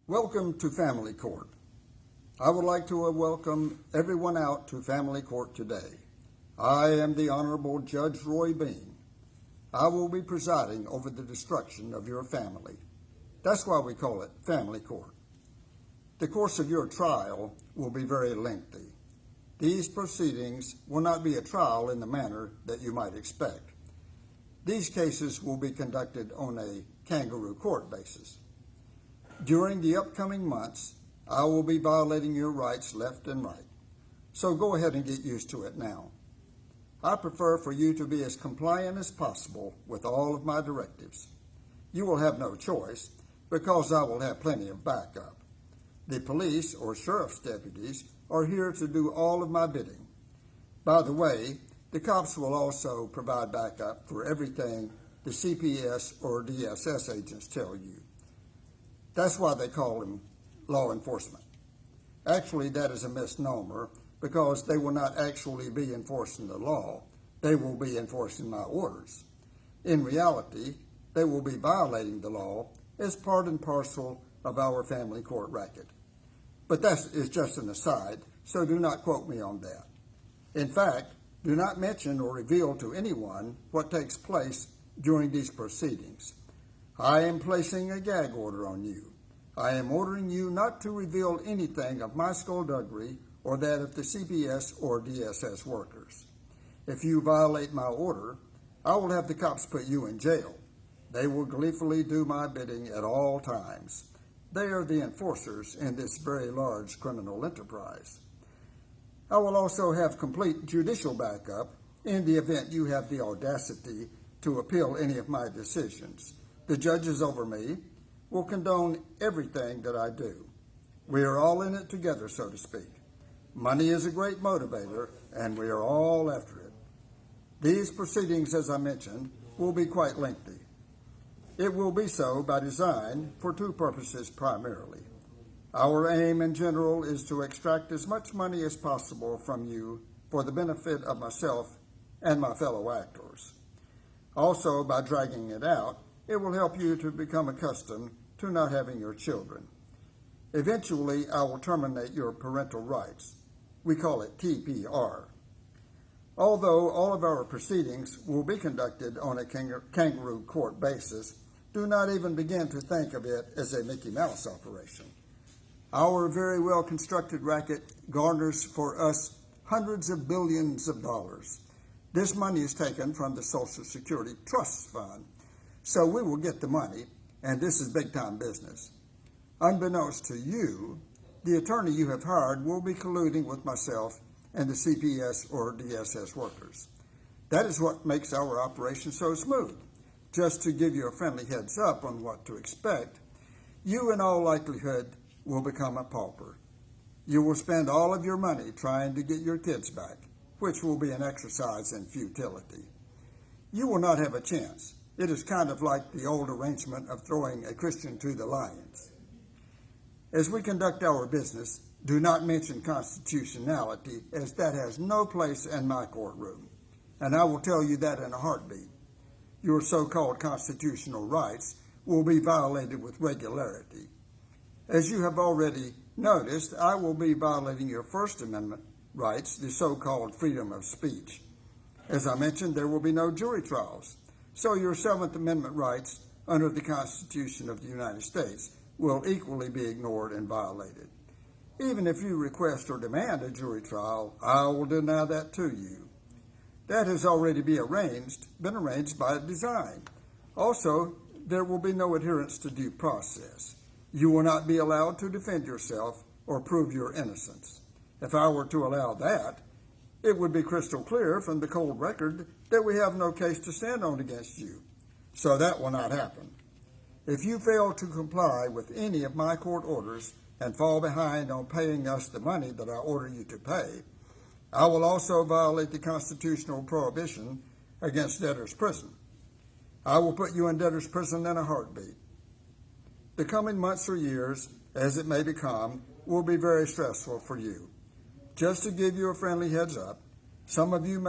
Welcome to Family Court. I would like to welcome everyone out to Family Court today. I am the Honorable Judge Roy Bean. I will be presiding over the destruction of your family. That's why we call it Family Court. The course of your trial will be very lengthy. These proceedings will not be a trial in the manner that you might expect. These cases will be conducted on a kangaroo court basis. During the upcoming months, I will be violating your rights left and right. So go ahead and get used to it now. I prefer for you to be as compliant as possible with all of my directives. You will have no choice because I will have plenty of backup. The police or sheriff's deputies are here to do all of my bidding. By the way, the cops will also provide backup for everything the CPS or DSS agents tell you. That's why they call them law enforcement. Actually, that is a misnomer because they will not actually be enforcing the law. They will be enforcing my orders. In reality, they will be violating the law as part and parcel of our family court racket. But that is just an aside, so do not quote me on that. In fact, do not mention or reveal to anyone what takes place during these proceedings. I am placing a gag order on you. I am ordering you not to reveal anything of my skullduggery or that of the CPS or DSS workers. If you violate my order, I will have the cops put you in jail. They will gleefully do my bidding at all times. They are the enforcers in this very large criminal enterprise. I will also have complete judicial backup in the event you have the audacity to appeal any of my decisions. The judges over me will condone everything that I do. We are all in it together, so to speak. Money is a great motivator, and we are all after it. These proceedings, as I mentioned, will be quite lengthy. It will be so by design for two purposes primarily. Our aim in general is to extract as much money as possible from you for the benefit of myself and my fellow actors. Also, by dragging it out, it will help you to become accustomed to not having your children. Eventually, I will terminate your parental rights. We call it TPR. Although all of our proceedings will be conducted on a kangaroo court basis, do not even begin to think of it as a Mickey Mouse operation. Our very well-constructed racket garners for us hundreds of billions of dollars. This money is taken from the Social Security Trust Fund. So we will get the money, and this is big-time business. Unbeknownst to you, the attorney you have hired will be colluding with myself and the CPS or DSS workers. That is what makes our operation so smooth. Just to give you a friendly heads up on what to expect, you in all likelihood will become a pauper. You will spend all of your money trying to get your kids back, which will be an exercise in futility. You will not have a chance. It is kind of like the old arrangement of throwing a Christian to the lions. As we conduct our business, do not mention constitutionality, as that has no place in my courtroom. And I will tell you that in a heartbeat. Your so-called constitutional rights will be violated with regularity. As you have already noticed, I will be violating your First Amendment rights, the so-called freedom of speech. As I mentioned, there will be no jury trials. So your Seventh Amendment rights under the Constitution of the United States will equally be ignored and violated. Even if you request or demand a jury trial, I will deny that to you. That has already been arranged by design. Also, there will be no adherence to due process. You will not be allowed to defend yourself or prove your innocence. If I were to allow that, it would be crystal clear from the cold record that we have no case to stand on against you. So that will not happen. If you fail to comply with any of my court orders and fall behind on paying us the money that I order you to pay, I will also violate the constitutional prohibition against debtor's prison. I will put you in debtor's prison in a heartbeat. The coming months or years, as it may become, will be very stressful for you. Just to give you a friendly heads up, some of you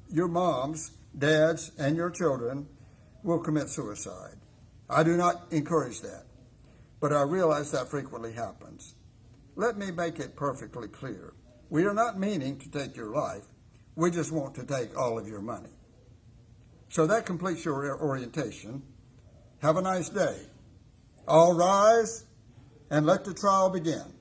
your moms, dads, and your children will commit suicide. I do not encourage that. but I realize that frequently happens. Let me make it perfectly clear. We are not meaning to take your life. We just want to take all of your money. So that completes your orientation. Have a nice day. All rise and let the trial begin.